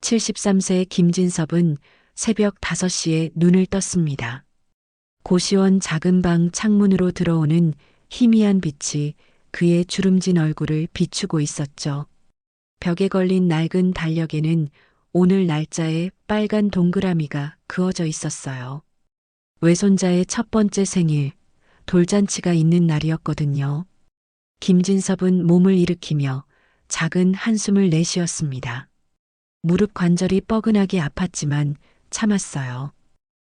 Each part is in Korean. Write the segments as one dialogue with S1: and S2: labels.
S1: 73세 김진섭은 새벽 5시에 눈을 떴습니다. 고시원 작은 방 창문으로 들어오는 희미한 빛이 그의 주름진 얼굴을 비추고 있었죠. 벽에 걸린 낡은 달력에는 오늘 날짜에 빨간 동그라미가 그어져 있었어요. 외손자의 첫 번째 생일, 돌잔치가 있는 날이었거든요. 김진섭은 몸을 일으키며 작은 한숨을 내쉬었습니다. 무릎 관절이 뻐근하게 아팠지만 참았어요.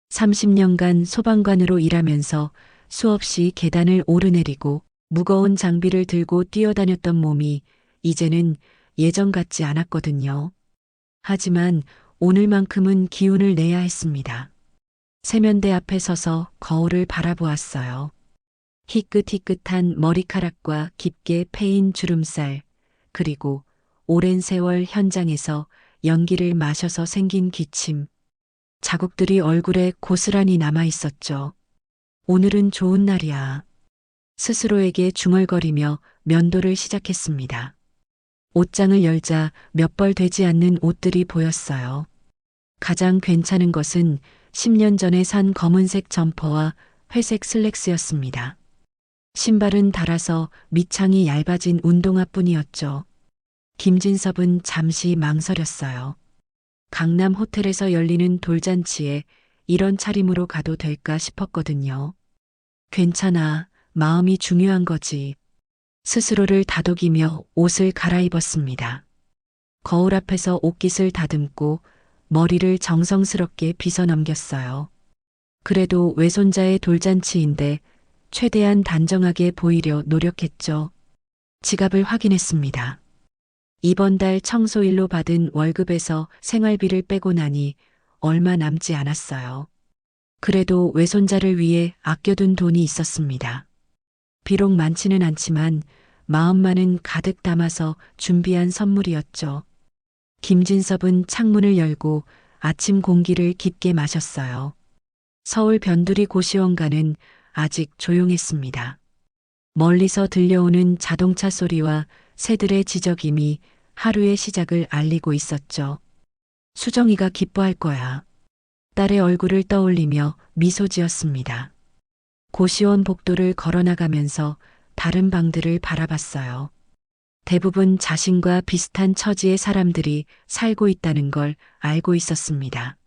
S1: 30년간 소방관으로 일하면서 수없이 계단을 오르내리고 무거운 장비를 들고 뛰어다녔던 몸이 이제는 예전 같지 않았거든요. 하지만 오늘만큼은 기운을 내야 했습니다. 세면대 앞에 서서 거울을 바라보았어요. 희끗희끗한 머리카락과 깊게 패인 주름살, 그리고 오랜 세월 현장에서 연기를 마셔서 생긴 기침. 자국들이 얼굴에 고스란히 남아 있었죠. 오늘은 좋은 날이야. 스스로에게 중얼거리며 면도를 시작했습니다. 옷장을 열자 몇 벌 되지 않는 옷들이 보였어요. 가장 괜찮은 것은 10년 전에 산 검은색 점퍼와 회색 슬랙스였습니다. 신발은 닳아서 밑창이 얇아진 운동화뿐이었죠. 김진섭은 잠시 망설였어요. 강남 호텔에서 열리는 돌잔치에 이런 차림으로 가도 될까 싶었거든요. 괜찮아. 마음이 중요한 거지. 스스로를 다독이며 옷을 갈아입었습니다. 거울 앞에서 옷깃을 다듬고 머리를 정성스럽게 빗어 넘겼어요. 그래도 외손자의 돌잔치인데 최대한 단정하게 보이려 노력했죠. 지갑을 확인했습니다. 이번 달 청소일로 받은 월급에서 생활비를 빼고 나니 얼마 남지 않았어요. 그래도 외손자를 위해 아껴둔 돈이 있었습니다. 비록 많지는 않지만 마음만은 가득 담아서 준비한 선물이었죠. 김진섭은 창문을 열고 아침 공기를 깊게 마셨어요. 서울 변두리 고시원가는 아직 조용했습니다. 멀리서 들려오는 자동차 소리와 새들의 지저귀이 하루의 시작을 알리고 있었죠. 수정이가 기뻐할 거야. 딸의 얼굴을 떠올리며 미소 지었습니다. 고시원 복도를 걸어나가면서 다른 방들을 바라봤어요. 대부분 자신과 비슷한 처지의 사람들이 살고 있다는 걸 알고 있었습니다.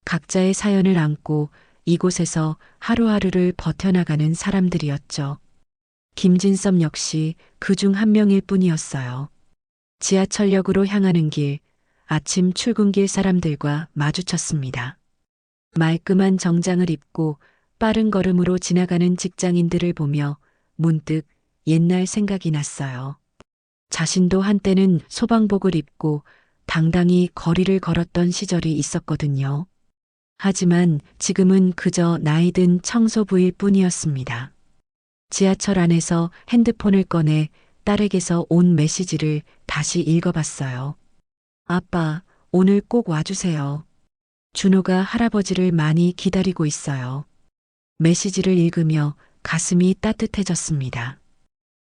S1: 각자의 사연을 안고 이곳에서 하루하루를 버텨나가는 사람들이었죠. 김진섭 역시 그중 한 명일 뿐이었어요. 지하철역으로 향하는 길, 아침 출근길 사람들과 마주쳤습니다. 말끔한 정장을 입고 빠른 걸음으로 지나가는 직장인들을 보며 문득 옛날 생각이 났어요. 자신도 한때는 소방복을 입고 당당히 거리를 걸었던 시절이 있었거든요. 하지만 지금은 그저 나이든 청소부일 뿐이었습니다. 지하철 안에서 핸드폰을 꺼내 딸에게서 온 메시지를 다시 읽어봤어요. 아빠, 오늘 꼭 와주세요. 준호가 할아버지를 많이 기다리고 있어요. 메시지를 읽으며 가슴이 따뜻해졌습니다.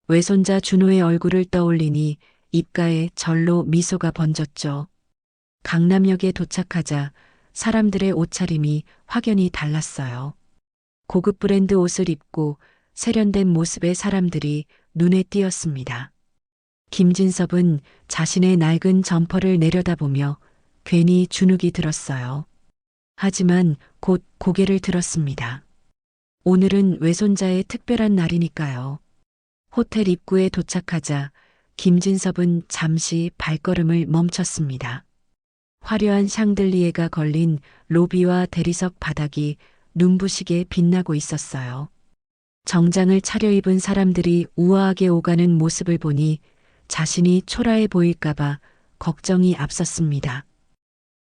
S1: 외손자 준호의 얼굴을 떠올리니 입가에 절로 미소가 번졌죠. 강남역에 도착하자 사람들의 옷차림이 확연히 달랐어요. 고급 브랜드 옷을 입고 세련된 모습의 사람들이 눈에 띄었습니다. 김진섭은 자신의 낡은 점퍼를 내려다보며 괜히 주눅이 들었어요. 하지만 곧 고개를 들었습니다. 오늘은 외손자의 특별한 날이니까요. 호텔 입구에 도착하자 김진섭은 잠시 발걸음을 멈췄습니다. 화려한 샹들리에가 걸린 로비와 대리석 바닥이 눈부시게 빛나고 있었어요. 정장을 차려입은 사람들이 우아하게 오가는 모습을 보니 자신이 초라해 보일까봐 걱정이 앞섰습니다.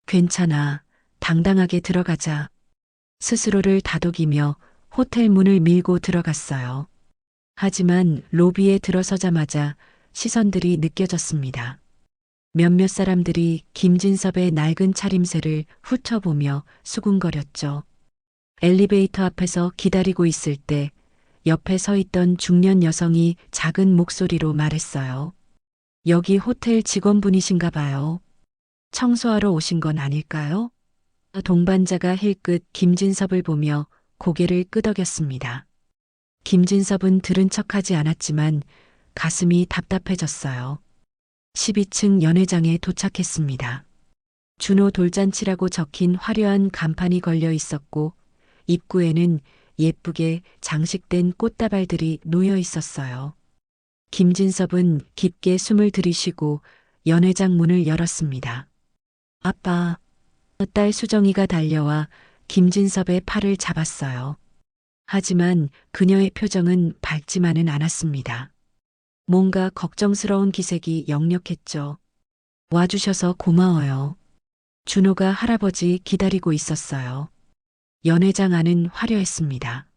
S1: 괜찮아. 당당하게 들어가자. 스스로를 다독이며 호텔 문을 밀고 들어갔어요. 하지만 로비에 들어서자마자 시선들이 느껴졌습니다. 몇몇 사람들이 김진섭의 낡은 차림새를 훑어보며 수군거렸죠. 엘리베이터 앞에서 기다리고 있을 때 옆에 서 있던 중년 여성이 작은 목소리로 말했어요. 여기 호텔 직원분이신가 봐요. 청소하러 오신 건 아닐까요? 동반자가 힐끗 김진섭을 보며 고개를 끄덕였습니다. 김진섭은 들은 척하지 않았지만 가슴이 답답해졌어요. 12층 연회장에 도착했습니다. 준호 돌잔치라고 적힌 화려한 간판이 걸려 있었고 입구에는 예쁘게 장식된 꽃다발들이 놓여 있었어요. 김진섭은 깊게 숨을 들이쉬고 연회장 문을 열었습니다. 아빠, 딸 수정이가 달려와 김진섭의 팔을 잡았어요. 하지만 그녀의 표정은 밝지만은 않았습니다. 뭔가 걱정스러운 기색이 역력했죠. 와주셔서 고마워요. 준호가 할아버지 기다리고 있었어요. 연회장 안은 화려했습니다.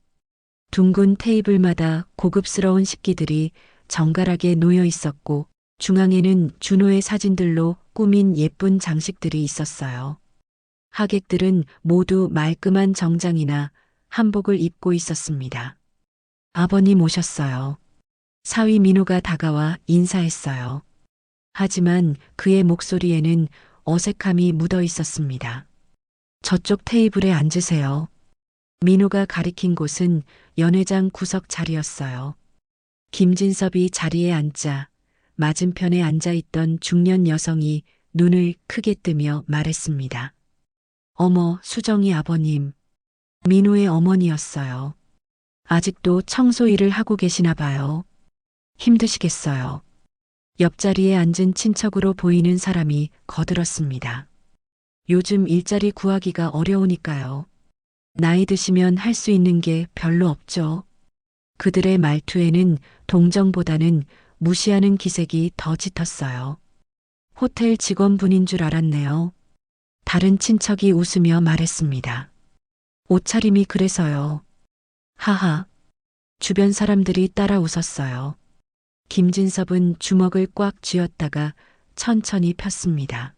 S1: 둥근 테이블마다 고급스러운 식기들이 정갈하게 놓여 있었고 중앙에는 준호의 사진들로 꾸민 예쁜 장식들이 있었어요. 하객들은 모두 말끔한 정장이나 한복을 입고 있었습니다. 아버님 오셨어요. 사위 민호가 다가와 인사했어요. 하지만 그의 목소리에는 어색함이 묻어 있었습니다. 저쪽 테이블에 앉으세요. 민호가 가리킨 곳은 연회장 구석 자리였어요. 김진섭이 자리에 앉자 맞은편에 앉아있던 중년 여성이 눈을 크게 뜨며 말했습니다. 어머, 수정이 아버님. 민호의 어머니였어요. 아직도 청소 일을 하고 계시나 봐요. 힘드시겠어요. 옆자리에 앉은 친척으로 보이는 사람이 거들었습니다. 요즘 일자리 구하기가 어려우니까요. 나이 드시면 할 수 있는 게 별로 없죠. 그들의 말투에는 동정보다는 무시하는 기색이 더 짙었어요. 호텔 직원분인 줄 알았네요. 다른 친척이 웃으며 말했습니다. 옷차림이 그래서요. 하하. 주변 사람들이 따라 웃었어요. 김진섭은 주먹을 꽉 쥐었다가 천천히 폈습니다.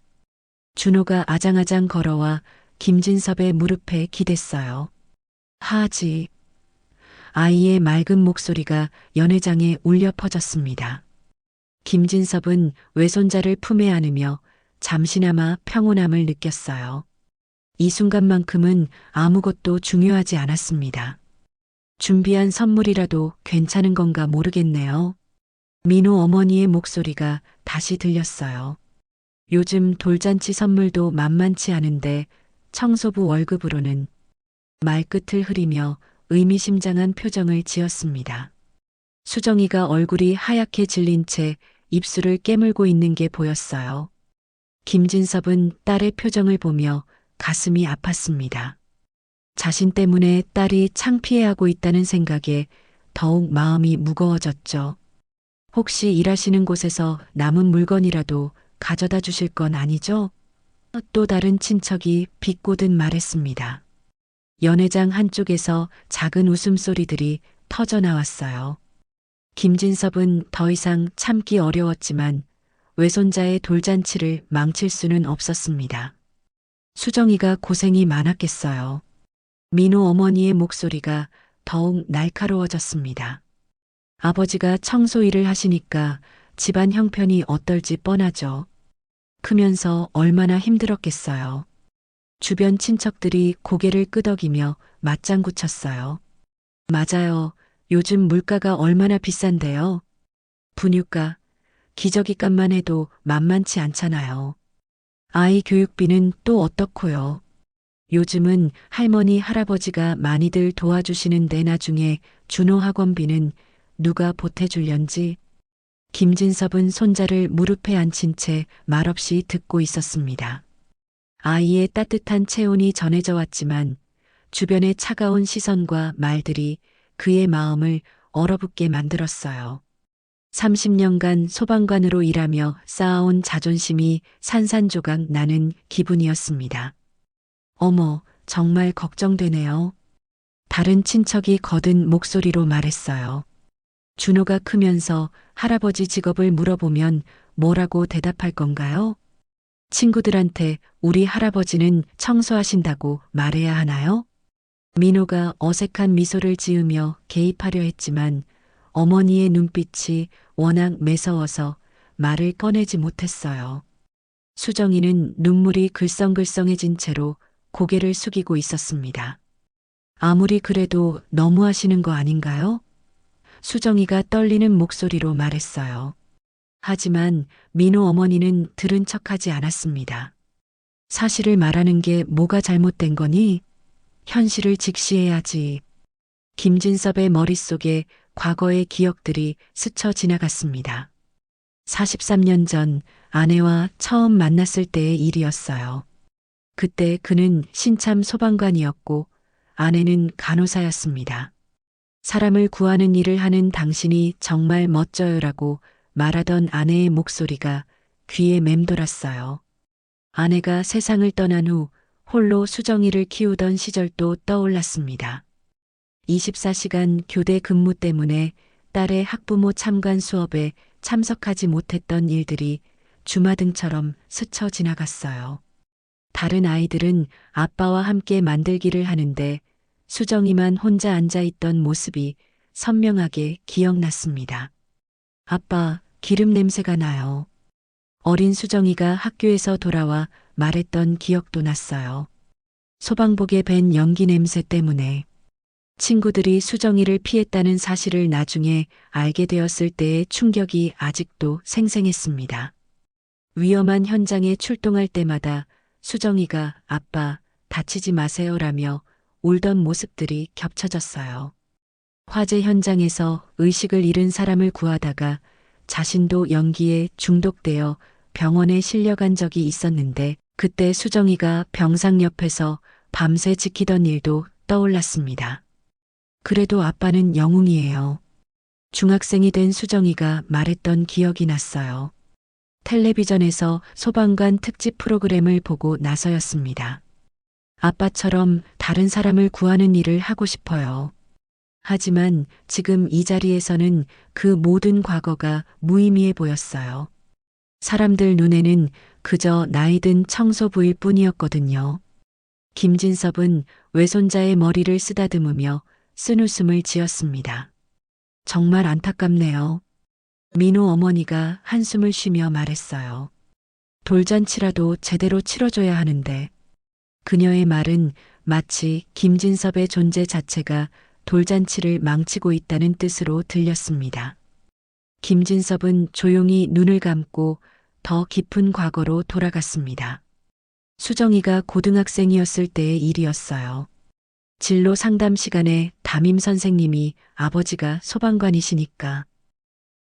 S1: 준호가 아장아장 걸어와 김진섭의 무릎에 기댔어요. 하지. 아이의 맑은 목소리가 연회장에 울려 퍼졌습니다. 김진섭은 외손자를 품에 안으며 잠시나마 평온함을 느꼈어요. 이 순간만큼은 아무것도 중요하지 않았습니다. 준비한 선물이라도 괜찮은 건가 모르겠네요. 민호 어머니의 목소리가 다시 들렸어요. 요즘 돌잔치 선물도 만만치 않은데 청소부 월급으로는 말끝을 흐리며 의미심장한 표정을 지었습니다. 수정이가 얼굴이 하얗게 질린 채 입술을 깨물고 있는 게 보였어요. 김진섭은 딸의 표정을 보며 가슴이 아팠습니다. 자신 때문에 딸이 창피해하고 있다는 생각에 더욱 마음이 무거워졌죠. 혹시 일하시는 곳에서 남은 물건이라도 가져다 주실 건 아니죠? 또 다른 친척이 비꼬듯 말했습니다. 연회장 한쪽에서 작은 웃음소리들이 터져 나왔어요. 김진섭은 더 이상 참기 어려웠지만 외손자의 돌잔치를 망칠 수는 없었습니다. 수정이가 고생이 많았겠어요. 민호 어머니의 목소리가 더욱 날카로워졌습니다. 아버지가 청소 일을 하시니까 집안 형편이 어떨지 뻔하죠. 크면서 얼마나 힘들었겠어요. 주변 친척들이 고개를 끄덕이며 맞장구 쳤어요. 맞아요. 요즘 물가가 얼마나 비싼데요. 분유가, 기저귀값만 해도 만만치 않잖아요. 아이 교육비는 또 어떻고요. 요즘은 할머니, 할아버지가 많이들 도와주시는데 나중에 준호 학원비는 누가 보태줄련지. 김진섭은 손자를 무릎에 앉힌 채 말없이 듣고 있었습니다. 아이의 따뜻한 체온이 전해져 왔지만 주변의 차가운 시선과 말들이 그의 마음을 얼어붙게 만들었어요. 30년간 소방관으로 일하며 쌓아온 자존심이 산산조각 나는 기분이었습니다. 어머, 정말 걱정되네요. 다른 친척이 거든 목소리로 말했어요. 준호가 크면서 할아버지 직업을 물어보면 뭐라고 대답할 건가요? 친구들한테 우리 할아버지는 청소하신다고 말해야 하나요? 민호가 어색한 미소를 지으며 개입하려 했지만 어머니의 눈빛이 워낙 매서워서 말을 꺼내지 못했어요. 수정이는 눈물이 글썽글썽해진 채로 고개를 숙이고 있었습니다. 아무리 그래도 너무하시는 거 아닌가요? 수정이가 떨리는 목소리로 말했어요. 하지만 민호 어머니는 들은 척하지 않았습니다. 사실을 말하는 게 뭐가 잘못된 거니? 현실을 직시해야지. 김진섭의 머릿속에 과거의 기억들이 스쳐 지나갔습니다. 43년 전 아내와 처음 만났을 때의 일이었어요. 그때 그는 신참 소방관이었고 아내는 간호사였습니다. 사람을 구하는 일을 하는 당신이 정말 멋져요라고 말하던 아내의 목소리가 귀에 맴돌았어요. 아내가 세상을 떠난 후 홀로 수정이를 키우던 시절도 떠올랐습니다. 24시간 교대 근무 때문에 딸의 학부모 참관 수업에 참석하지 못했던 일들이 주마등처럼 스쳐 지나갔어요. 다른 아이들은 아빠와 함께 만들기를 하는데 수정이만 혼자 앉아 있던 모습이 선명하게 기억났습니다. 아빠, 기름 냄새가 나요. 어린 수정이가 학교에서 돌아와 말했던 기억도 났어요. 소방복에 밴 연기 냄새 때문에 친구들이 수정이를 피했다는 사실을 나중에 알게 되었을 때의 충격이 아직도 생생했습니다. 위험한 현장에 출동할 때마다 수정이가 아빠, 다치지 마세요라며 울던 모습들이 겹쳐졌어요. 화재 현장에서 의식을 잃은 사람을 구하다가 자신도 연기에 중독되어 병원에 실려간 적이 있었는데 그때 수정이가 병상 옆에서 밤새 지키던 일도 떠올랐습니다. 그래도 아빠는 영웅이에요. 중학생이 된 수정이가 말했던 기억이 났어요. 텔레비전에서 소방관 특집 프로그램을 보고 나서였습니다. 아빠처럼 다른 사람을 구하는 일을 하고 싶어요. 하지만 지금 이 자리에서는 그 모든 과거가 무의미해 보였어요. 사람들 눈에는 그저 나이든 청소부일 뿐이었거든요. 김진섭은 외손자의 머리를 쓰다듬으며 쓴웃음을 지었습니다. 정말 안타깝네요. 민호 어머니가 한숨을 쉬며 말했어요. 돌잔치라도 제대로 치러줘야 하는데. 그녀의 말은 마치 김진섭의 존재 자체가 돌잔치를 망치고 있다는 뜻으로 들렸습니다. 김진섭은 조용히 눈을 감고 더 깊은 과거로 돌아갔습니다. 수정이가 고등학생이었을 때의 일이었어요. 진로 상담 시간에 담임 선생님이 아버지가 소방관이시니까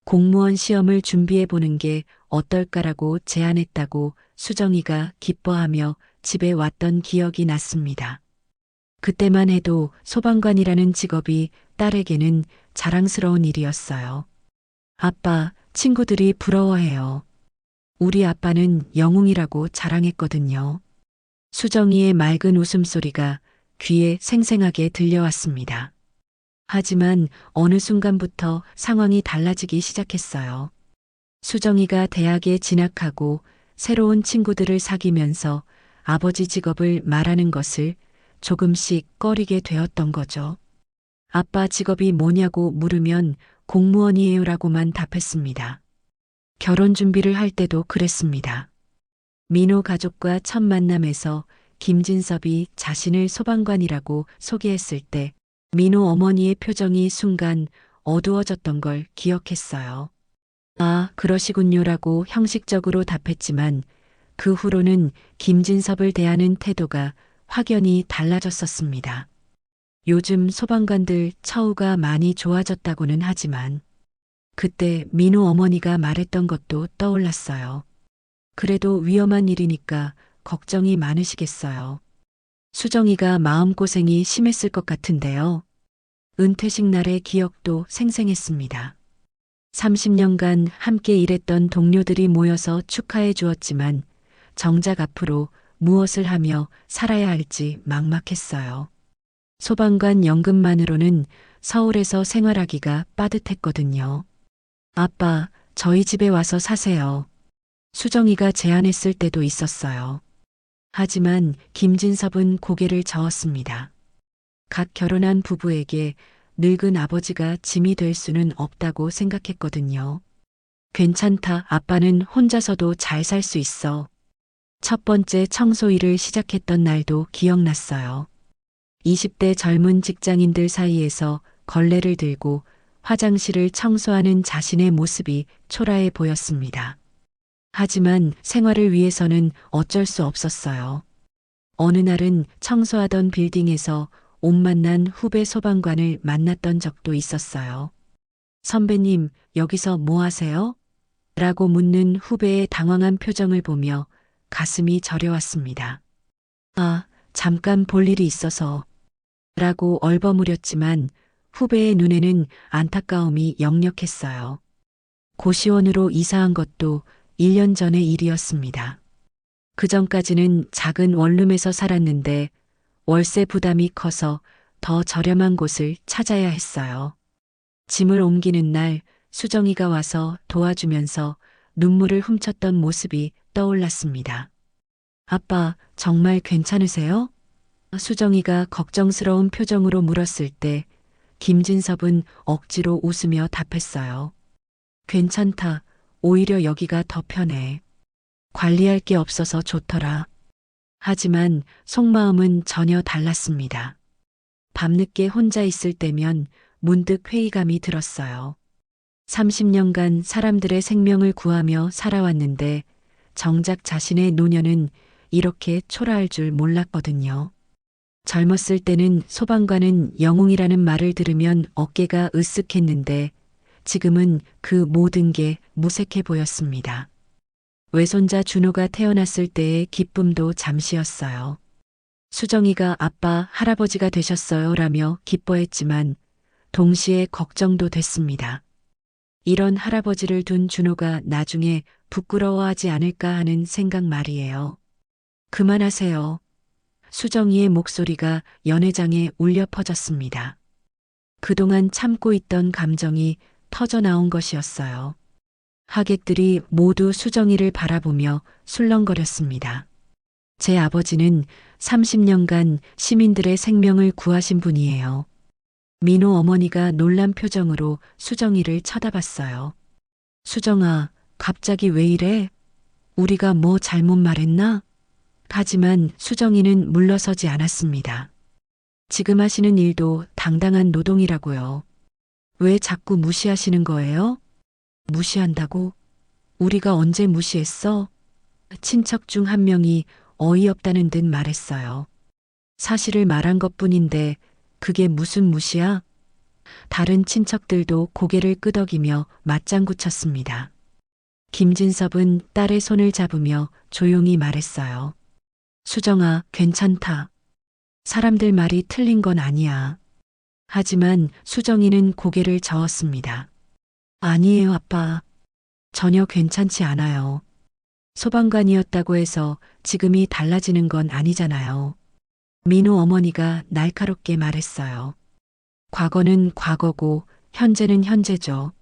S1: 공무원 시험을 준비해 보는 게 어떨까라고 제안했다고 수정이가 기뻐하며 집에 왔던 기억이 났습니다. 그때만 해도 소방관이라는 직업이 딸에게는 자랑스러운 일이었어요. 아빠, 친구들이 부러워해요. 우리 아빠는 영웅이라고 자랑했거든요. 수정이의 맑은 웃음소리가 귀에 생생하게 들려왔습니다. 하지만 어느 순간부터 상황이 달라지기 시작했어요. 수정이가 대학에 진학하고 새로운 친구들을 사귀면서 아버지 직업을 말하는 것을 조금씩 꺼리게 되었던 거죠. 아빠 직업이 뭐냐고 물으면 공무원이에요라고만 답했습니다. 결혼 준비를 할 때도 그랬습니다. 민호 가족과 첫 만남에서 김진섭이 자신을 소방관이라고 소개했을 때 민호 어머니의 표정이 순간 어두워졌던 걸 기억했어요. 아, 그러시군요라고 형식적으로 답했지만 그 후로는 김진섭을 대하는 태도가 확연히 달라졌었습니다. 요즘 소방관들 처우가 많이 좋아졌다고는 하지만 그때 민호 어머니가 말했던 것도 떠올랐어요. 그래도 위험한 일이니까 걱정이 많으시겠어요. 수정이가 마음고생이 심했을 것 같은데요. 은퇴식 날의 기억도 생생했습니다. 30년간 함께 일했던 동료들이 모여서 축하해 주었지만 정작 앞으로 무엇을 하며 살아야 할지 막막했어요. 소방관 연금만으로는 서울에서 생활하기가 빠듯했거든요. 아빠, 저희 집에 와서 사세요. 수정이가 제안했을 때도 있었어요. 하지만 김진섭은 고개를 저었습니다. 갓 결혼한 부부에게 늙은 아버지가 짐이 될 수는 없다고 생각했거든요. 괜찮다, 아빠는 혼자서도 잘 살 수 있어. 첫 번째 청소일을 시작했던 날도 기억났어요. 20대 젊은 직장인들 사이에서 걸레를 들고 화장실을 청소하는 자신의 모습이 초라해 보였습니다. 하지만 생활을 위해서는 어쩔 수 없었어요. 어느 날은 청소하던 빌딩에서 옷만난 후배 소방관을 만났던 적도 있었어요. 선배님, 여기서 뭐 하세요? 라고 묻는 후배의 당황한 표정을 보며 가슴이 저려왔습니다. 아, 잠깐 볼 일이 있어서. 라고 얼버무렸지만 후배의 눈에는 안타까움이 역력했어요. 고시원으로 이사한 것도 1년 전의 일이었습니다. 그 전까지는 작은 원룸에서 살았는데 월세 부담이 커서 더 저렴한 곳을 찾아야 했어요. 짐을 옮기는 날 수정이가 와서 도와주면서 눈물을 훔쳤던 모습이 떠올랐습니다. 아빠, 정말 괜찮으세요? 수정이가 걱정스러운 표정으로 물었을 때 김진섭은 억지로 웃으며 답했어요. 괜찮다. 오히려 여기가 더 편해. 관리할 게 없어서 좋더라. 하지만 속마음은 전혀 달랐습니다. 밤늦게 혼자 있을 때면 문득 회의감이 들었어요. 30년간 사람들의 생명을 구하며 살아왔는데 정작 자신의 노년은 이렇게 초라할 줄 몰랐거든요. 젊었을 때는 소방관은 영웅이라는 말을 들으면 어깨가 으쓱했는데 지금은 그 모든 게 무색해 보였습니다. 외손자 준호가 태어났을 때의 기쁨도 잠시였어요. 수정이가 아빠, 할아버지가 되셨어요 라며 기뻐했지만 동시에 걱정도 됐습니다. 이런 할아버지를 둔 준호가 나중에 부끄러워하지 않을까 하는 생각 말이에요. 그만하세요. 수정이의 목소리가 연회장에 울려 퍼졌습니다. 그동안 참고 있던 감정이 터져 나온 것이었어요. 하객들이 모두 수정이를 바라보며 술렁거렸습니다. 제 아버지는 30년간 시민들의 생명을 구하신 분이에요. 민호 어머니가 놀란 표정으로 수정이를 쳐다봤어요. 수정아, 갑자기 왜 이래? 우리가 뭐 잘못 말했나? 하지만 수정이는 물러서지 않았습니다. 지금 하시는 일도 당당한 노동이라고요. 왜 자꾸 무시하시는 거예요? 무시한다고? 우리가 언제 무시했어? 친척 중 한 명이 어이없다는 듯 말했어요. 사실을 말한 것뿐인데 그게 무슨 무시야? 다른 친척들도 고개를 끄덕이며 맞장구 쳤습니다. 김진섭은 딸의 손을 잡으며 조용히 말했어요. 수정아, 괜찮다. 사람들 말이 틀린 건 아니야. 하지만 수정이는 고개를 저었습니다. 아니에요, 아빠. 전혀 괜찮지 않아요. 소방관이었다고 해서 지금이 달라지는 건 아니잖아요. 민호 어머니가 날카롭게 말했어요. 과거는 과거고 현재는 현재죠.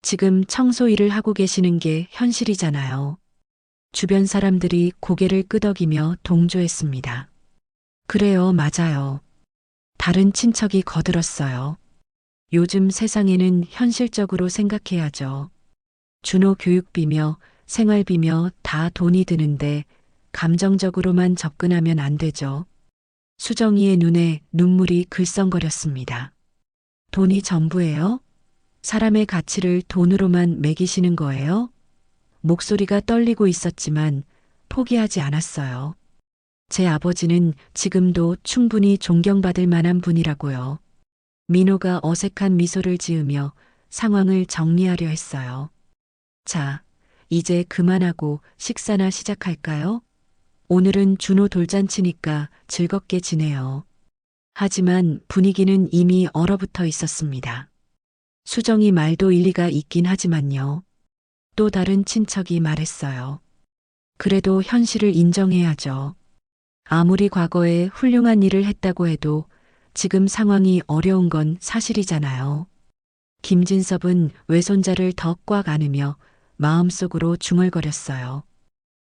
S1: 지금 청소 일을 하고 계시는 게 현실이잖아요. 주변 사람들이 고개를 끄덕이며 동조했습니다. 그래요, 맞아요. 다른 친척이 거들었어요. 요즘 세상에는 현실적으로 생각해야죠. 준호 교육비며 생활비며 다 돈이 드는데 감정적으로만 접근하면 안 되죠. 수정이의 눈에 눈물이 글썽거렸습니다. 돈이 전부예요? 사람의 가치를 돈으로만 매기시는 거예요? 목소리가 떨리고 있었지만 포기하지 않았어요. 제 아버지는 지금도 충분히 존경받을 만한 분이라고요. 민호가 어색한 미소를 지으며 상황을 정리하려 했어요. 자, 이제 그만하고 식사나 시작할까요? 오늘은 준호 돌잔치니까 즐겁게 지내요. 하지만 분위기는 이미 얼어붙어 있었습니다. 수정이 말도 일리가 있긴 하지만요. 또 다른 친척이 말했어요. 그래도 현실을 인정해야죠. 아무리 과거에 훌륭한 일을 했다고 해도 지금 상황이 어려운 건 사실이잖아요. 김진섭은 외손자를 더 꽉 안으며 마음속으로 중얼거렸어요.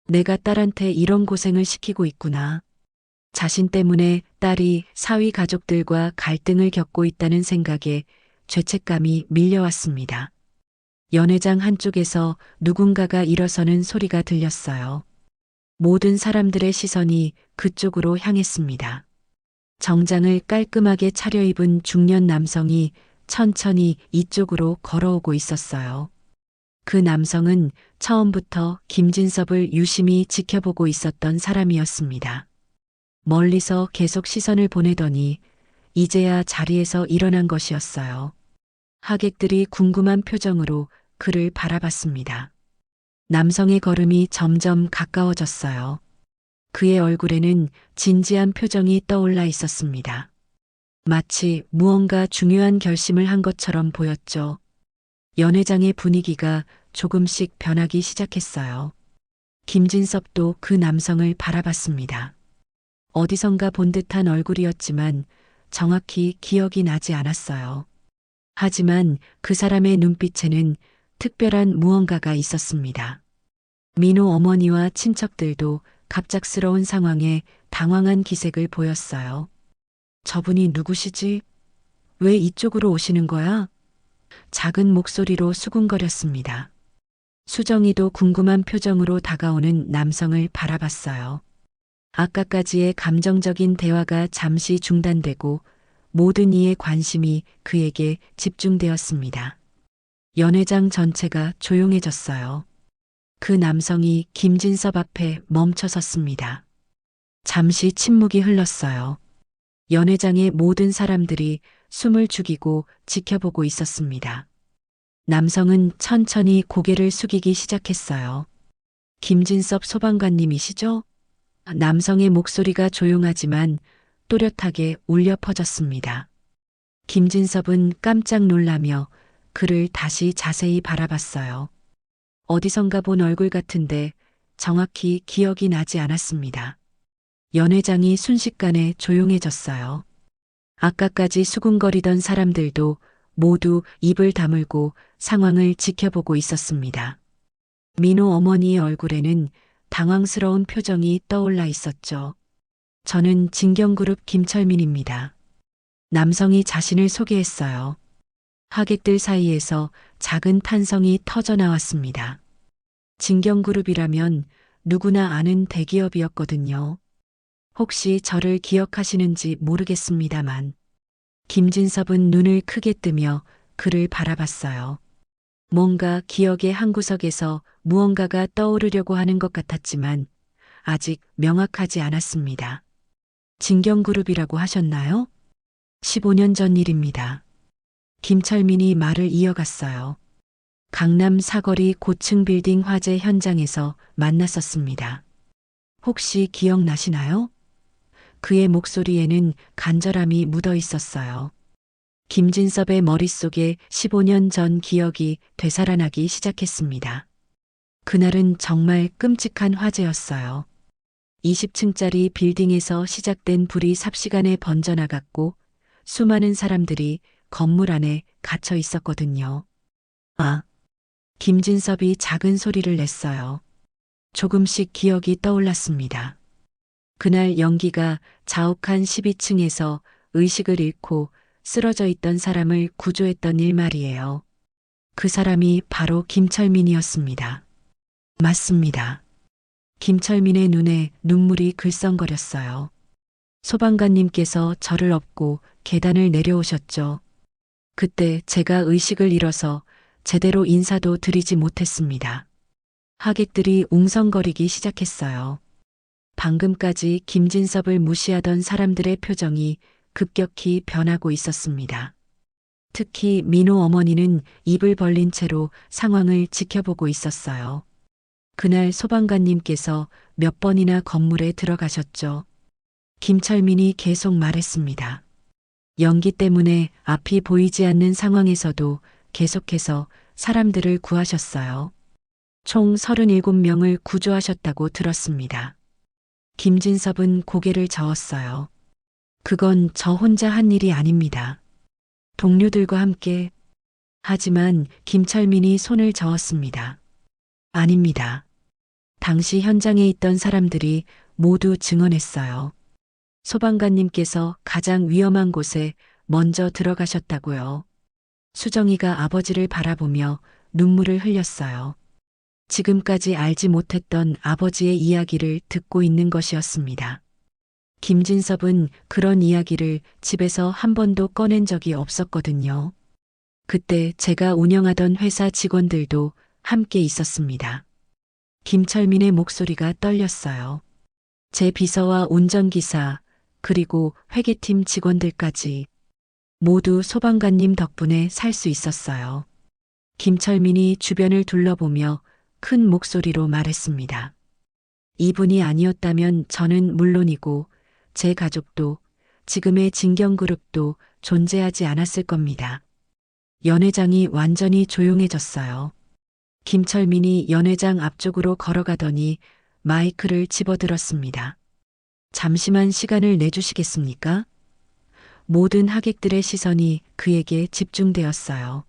S1: 내가 딸한테 이런 고생을 시키고 있구나. 자신 때문에 딸이 사위 가족들과 갈등을 겪고 있다는 생각에 죄책감이 밀려왔습니다. 연회장 한쪽에서 누군가가 일어서는 소리가 들렸어요. 모든 사람들의 시선이 그쪽으로 향했습니다. 정장을 깔끔하게 차려입은 중년 남성이 천천히 이쪽으로 걸어오고 있었어요. 그 남성은 처음부터 김진섭을 유심히 지켜보고 있었던 사람이었습니다. 멀리서 계속 시선을 보내더니 이제야 자리에서 일어난 것이었어요. 하객들이 궁금한 표정으로 그를 바라봤습니다. 남성의 걸음이 점점 가까워졌어요. 그의 얼굴에는 진지한 표정이 떠올라 있었습니다. 마치 무언가 중요한 결심을 한 것처럼 보였죠. 연회장의 분위기가 조금씩 변하기 시작했어요. 김진섭도 그 남성을 바라봤습니다. 어디선가 본 듯한 얼굴이었지만 정확히 기억이 나지 않았어요. 하지만 그 사람의 눈빛에는 특별한 무언가가 있었습니다. 민호 어머니와 친척들도 갑작스러운 상황에 당황한 기색을 보였어요. 저분이 누구시지? 왜 이쪽으로 오시는 거야? 작은 목소리로 수군거렸습니다. 수정이도 궁금한 표정으로 다가오는 남성을 바라봤어요. 아까까지의 감정적인 대화가 잠시 중단되고 모든 이의 관심이 그에게 집중되었습니다. 연회장 전체가 조용해졌어요. 그 남성이 김진섭 앞에 멈춰 섰습니다. 잠시 침묵이 흘렀어요. 연회장의 모든 사람들이 숨을 죽이고 지켜보고 있었습니다. 남성은 천천히 고개를 숙이기 시작했어요. 김진섭 소방관님이시죠? 남성의 목소리가 조용하지만 또렷하게 울려 퍼졌습니다. 김진섭은 깜짝 놀라며 그를 다시 자세히 바라봤어요. 어디선가 본 얼굴 같은데 정확히 기억이 나지 않았습니다. 연회장이 순식간에 조용해졌어요. 아까까지 수군거리던 사람들도 모두 입을 다물고 상황을 지켜보고 있었습니다. 민호 어머니의 얼굴에는 당황스러운 표정이 떠올라 있었죠. 저는 진경그룹 김철민입니다. 남성이 자신을 소개했어요. 하객들 사이에서 작은 탄성이 터져 나왔습니다. 진경그룹이라면 누구나 아는 대기업이었거든요. 혹시 저를 기억하시는지 모르겠습니다만. 김진섭은 눈을 크게 뜨며 그를 바라봤어요. 뭔가 기억의 한 구석에서 무언가가 떠오르려고 하는 것 같았지만 아직 명확하지 않았습니다. 진경그룹이라고 하셨나요? 15년 전 일입니다. 김철민이 말을 이어갔어요. 강남 사거리 고층 빌딩 화재 현장에서 만났었습니다. 혹시 기억나시나요? 그의 목소리에는 간절함이 묻어 있었어요. 김진섭의 머릿속에 15년 전 기억이 되살아나기 시작했습니다. 그날은 정말 끔찍한 화재였어요. 20층짜리 빌딩에서 시작된 불이 삽시간에 번져나갔고 수많은 사람들이 건물 안에 갇혀 있었거든요. 아, 김진섭이 작은 소리를 냈어요. 조금씩 기억이 떠올랐습니다. 그날 연기가 자욱한 12층에서 의식을 잃고 쓰러져 있던 사람을 구조했던 일 말이에요. 그 사람이 바로 김철민이었습니다. 맞습니다. 김철민의 눈에 눈물이 글썽거렸어요. 소방관님께서 저를 업고 계단을 내려오셨죠. 그때 제가 의식을 잃어서 제대로 인사도 드리지 못했습니다. 하객들이 웅성거리기 시작했어요. 방금까지 김진섭을 무시하던 사람들의 표정이 급격히 변하고 있었습니다. 특히 민호 어머니는 입을 벌린 채로 상황을 지켜보고 있었어요. 그날 소방관님께서 몇 번이나 건물에 들어가셨죠. 김철민이 계속 말했습니다. 연기 때문에 앞이 보이지 않는 상황에서도 계속해서 사람들을 구하셨어요. 총 37명을 구조하셨다고 들었습니다. 김진섭은 고개를 저었어요. 그건 저 혼자 한 일이 아닙니다. 동료들과 함께. 하지만 김철민이 손을 저었습니다. 아닙니다. 당시 현장에 있던 사람들이 모두 증언했어요. 소방관님께서 가장 위험한 곳에 먼저 들어가셨다고요. 수정이가 아버지를 바라보며 눈물을 흘렸어요. 지금까지 알지 못했던 아버지의 이야기를 듣고 있는 것이었습니다. 김진섭은 그런 이야기를 집에서 한 번도 꺼낸 적이 없었거든요. 그때 제가 운영하던 회사 직원들도 함께 있었습니다. 김철민의 목소리가 떨렸어요. 제 비서와 운전기사, 그리고 회계팀 직원들까지 모두 소방관님 덕분에 살 수 있었어요. 김철민이 주변을 둘러보며 큰 목소리로 말했습니다. 이분이 아니었다면 저는 물론이고 제 가족도 지금의 진경그룹도 존재하지 않았을 겁니다. 연회장이 완전히 조용해졌어요. 김철민이 연회장 앞쪽으로 걸어가더니 마이크를 집어들었습니다. 잠시만 시간을 내주시겠습니까? 모든 하객들의 시선이 그에게 집중되었어요.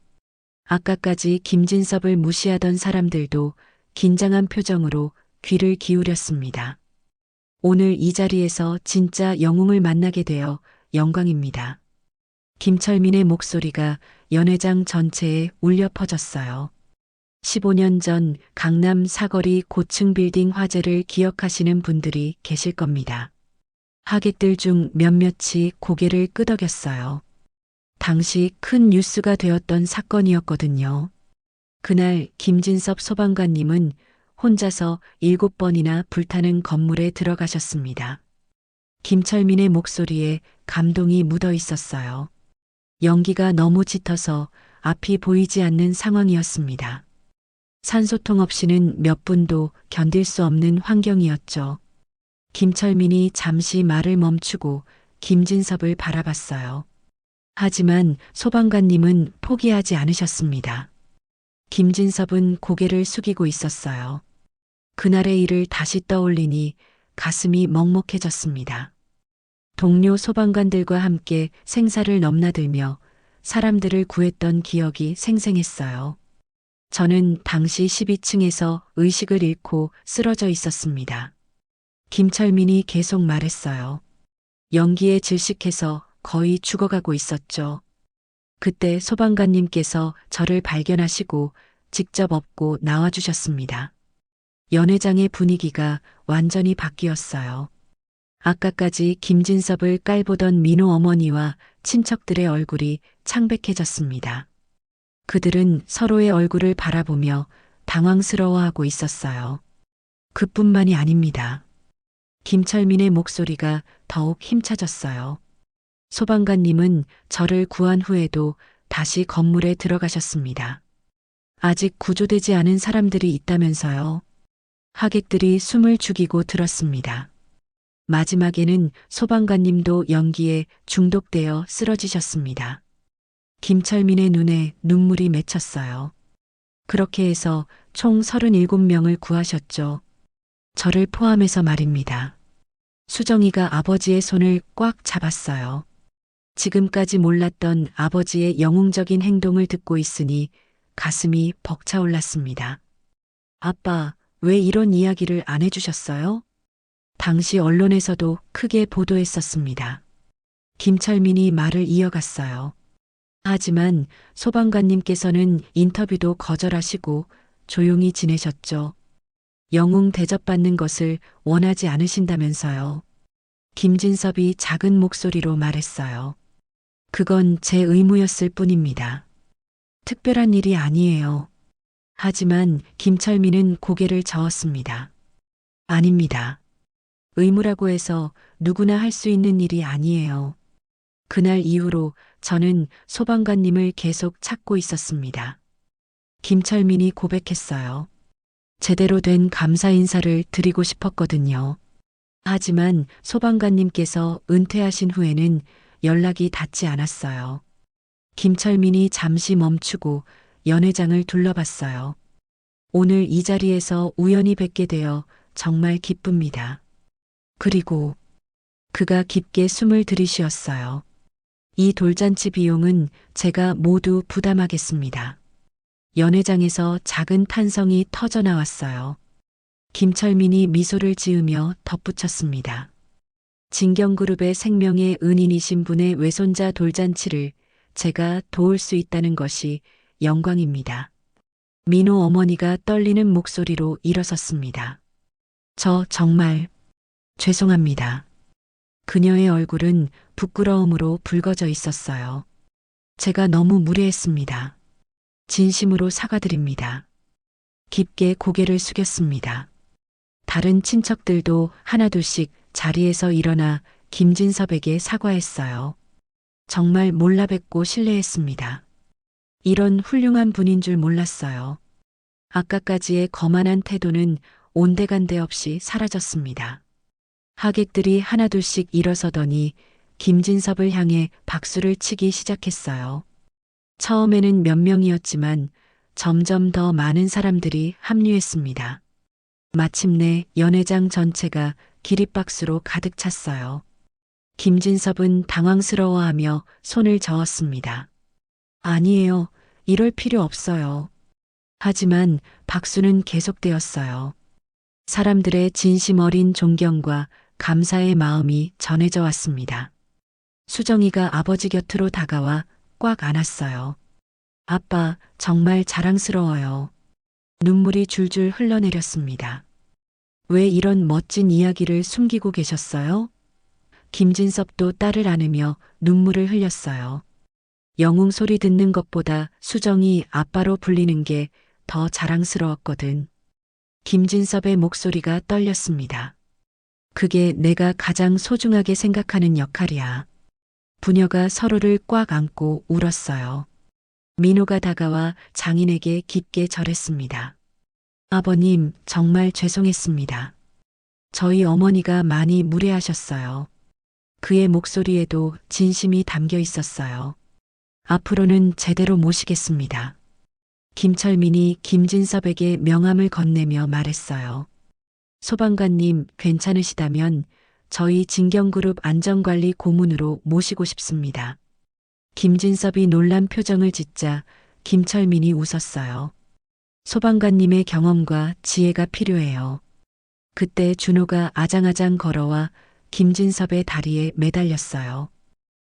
S1: 아까까지 김진섭을 무시하던 사람들도 긴장한 표정으로 귀를 기울였습니다. 오늘 이 자리에서 진짜 영웅을 만나게 되어 영광입니다. 김철민의 목소리가 연회장 전체에 울려 퍼졌어요. 15년 전 강남 사거리 고층 빌딩 화재를 기억하시는 분들이 계실 겁니다. 하객들 중 몇몇이 고개를 끄덕였어요. 당시 큰 뉴스가 되었던 사건이었거든요. 그날 김진섭 소방관님은 혼자서 7번이나 불타는 건물에 들어가셨습니다. 김철민의 목소리에 감동이 묻어 있었어요. 연기가 너무 짙어서 앞이 보이지 않는 상황이었습니다. 산소통 없이는 몇 분도 견딜 수 없는 환경이었죠. 김철민이 잠시 말을 멈추고 김진섭을 바라봤어요. 하지만 소방관님은 포기하지 않으셨습니다. 김진섭은 고개를 숙이고 있었어요. 그날의 일을 다시 떠올리니 가슴이 먹먹해졌습니다. 동료 소방관들과 함께 생사를 넘나들며 사람들을 구했던 기억이 생생했어요. 저는 당시 12층에서 의식을 잃고 쓰러져 있었습니다. 김철민이 계속 말했어요. 연기에 질식해서 거의 죽어가고 있었죠. 그때 소방관님께서 저를 발견하시고 직접 업고 나와주셨습니다. 연회장의 분위기가 완전히 바뀌었어요. 아까까지 김진섭을 깔보던 민호 어머니와 친척들의 얼굴이 창백해졌습니다. 그들은 서로의 얼굴을 바라보며 당황스러워하고 있었어요. 그뿐만이 아닙니다. 김철민의 목소리가 더욱 힘차졌어요. 소방관님은 저를 구한 후에도 다시 건물에 들어가셨습니다. 아직 구조되지 않은 사람들이 있다면서요. 하객들이 숨을 죽이고 들었습니다. 마지막에는 소방관님도 연기에 중독되어 쓰러지셨습니다. 김철민의 눈에 눈물이 맺혔어요. 그렇게 해서 총 37명을 구하셨죠. 저를 포함해서 말입니다. 수정이가 아버지의 손을 꽉 잡았어요. 지금까지 몰랐던 아버지의 영웅적인 행동을 듣고 있으니 가슴이 벅차올랐습니다. 아빠, 왜 이런 이야기를 안 해주셨어요? 당시 언론에서도 크게 보도했었습니다. 김철민이 말을 이어갔어요. 하지만 소방관님께서는 인터뷰도 거절하시고 조용히 지내셨죠. 영웅 대접받는 것을 원하지 않으신다면서요. 김진섭이 작은 목소리로 말했어요. 그건 제 의무였을 뿐입니다. 특별한 일이 아니에요. 하지만 김철민은 고개를 저었습니다. 아닙니다. 의무라고 해서 누구나 할 수 있는 일이 아니에요. 그날 이후로 저는 소방관님을 계속 찾고 있었습니다. 김철민이 고백했어요. 제대로 된 감사 인사를 드리고 싶었거든요. 하지만 소방관님께서 은퇴하신 후에는 연락이 닿지 않았어요. 김철민이 잠시 멈추고 연회장을 둘러봤어요. 오늘 이 자리에서 우연히 뵙게 되어 정말 기쁩니다. 그리고 그가 깊게 숨을 들이쉬었어요. 이 돌잔치 비용은 제가 모두 부담하겠습니다. 연회장에서 작은 탄성이 터져 나왔어요. 김철민이 미소를 지으며 덧붙였습니다. 진경그룹의 생명의 은인이신 분의 외손자 돌잔치를 제가 도울 수 있다는 것이 영광입니다. 민호 어머니가 떨리는 목소리로 일어섰습니다. 저 정말 죄송합니다. 그녀의 얼굴은 부끄러움으로 붉어져 있었어요. 제가 너무 무례했습니다. 진심으로 사과드립니다. 깊게 고개를 숙였습니다. 다른 친척들도 하나둘씩 자리에서 일어나 김진섭에게 사과했어요. 정말 몰라 뵙고 실례했습니다. 이런 훌륭한 분인 줄 몰랐어요. 아까까지의 거만한 태도는 온데간데 없이 사라졌습니다. 하객들이 하나둘씩 일어서더니 김진섭을 향해 박수를 치기 시작했어요. 처음에는 몇 명이었지만 점점 더 많은 사람들이 합류했습니다. 마침내 연회장 전체가 기립박수로 가득 찼어요. 김진섭은 당황스러워하며 손을 저었습니다. 아니에요. 이럴 필요 없어요. 하지만 박수는 계속되었어요. 사람들의 진심 어린 존경과 감사의 마음이 전해져 왔습니다. 수정이가 아버지 곁으로 다가와 꽉 안았어요. 아빠, 정말 자랑스러워요. 눈물이 줄줄 흘러내렸습니다. 왜 이런 멋진 이야기를 숨기고 계셨어요? 김진섭도 딸을 안으며 눈물을 흘렸어요. 영웅 소리 듣는 것보다 수정이 아빠로 불리는 게 더 자랑스러웠거든. 김진섭의 목소리가 떨렸습니다. 그게 내가 가장 소중하게 생각하는 역할이야. 부녀가 서로를 꽉 안고 울었어요. 민호가 다가와 장인에게 깊게 절했습니다. 아버님, 정말 죄송했습니다. 저희 어머니가 많이 무례하셨어요. 그의 목소리에도 진심이 담겨 있었어요. 앞으로는 제대로 모시겠습니다. 김철민이 김진섭에게 명함을 건네며 말했어요. 소방관님, 괜찮으시다면 저희 진경그룹 안전관리 고문으로 모시고 싶습니다. 김진섭이 놀란 표정을 짓자 김철민이 웃었어요. 소방관님의 경험과 지혜가 필요해요. 그때 준호가 아장아장 걸어와 김진섭의 다리에 매달렸어요.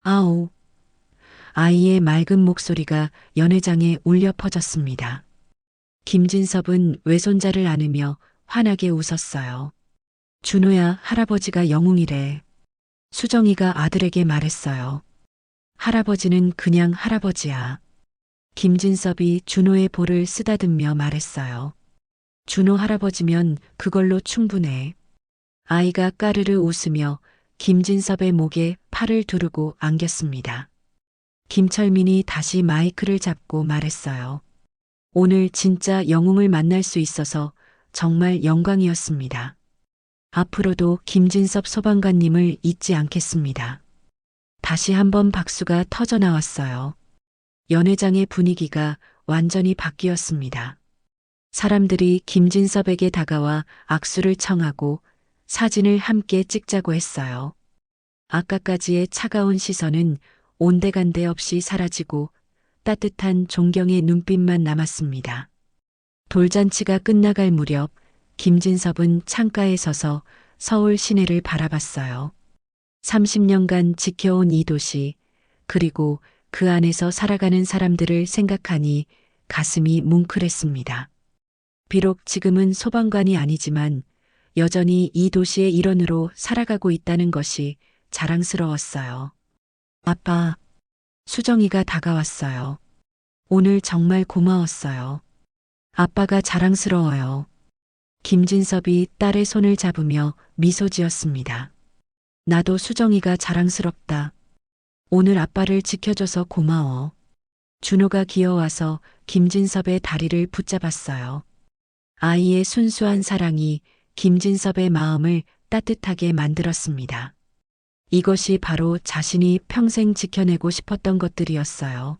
S1: 아우. 아이의 맑은 목소리가 연회장에 울려 퍼졌습니다. 김진섭은 외손자를 안으며 환하게 웃었어요. 준호야, 할아버지가 영웅이래. 수정이가 아들에게 말했어요. 할아버지는 그냥 할아버지야. 김진섭이 준호의 볼을 쓰다듬며 말했어요. 준호 할아버지면 그걸로 충분해. 아이가 까르르 웃으며 김진섭의 목에 팔을 두르고 안겼습니다. 김철민이 다시 마이크를 잡고 말했어요. 오늘 진짜 영웅을 만날 수 있어서 정말 영광이었습니다. 앞으로도 김진섭 소방관님을 잊지 않겠습니다. 다시 한번 박수가 터져 나왔어요. 연회장의 분위기가 완전히 바뀌었습니다. 사람들이 김진섭에게 다가와 악수를 청하고 사진을 함께 찍자고 했어요. 아까까지의 차가운 시선은 온데간데 없이 사라지고 따뜻한 존경의 눈빛만 남았습니다. 돌잔치가 끝나갈 무렵 김진섭은 창가에 서서 서울 시내를 바라봤어요. 30년간 지켜온 이 도시, 그리고 그 안에서 살아가는 사람들을 생각하니 가슴이 뭉클했습니다. 비록 지금은 소방관이 아니지만 여전히 이 도시의 일원으로 살아가고 있다는 것이 자랑스러웠어요. 아빠, 수정이가 다가왔어요. 오늘 정말 고마웠어요. 아빠가 자랑스러워요. 김진섭이 딸의 손을 잡으며 미소 지었습니다. 나도 수정이가 자랑스럽다. 오늘 아빠를 지켜줘서 고마워. 준호가 기어와서 김진섭의 다리를 붙잡았어요. 아이의 순수한 사랑이 김진섭의 마음을 따뜻하게 만들었습니다. 이것이 바로 자신이 평생 지켜내고 싶었던 것들이었어요.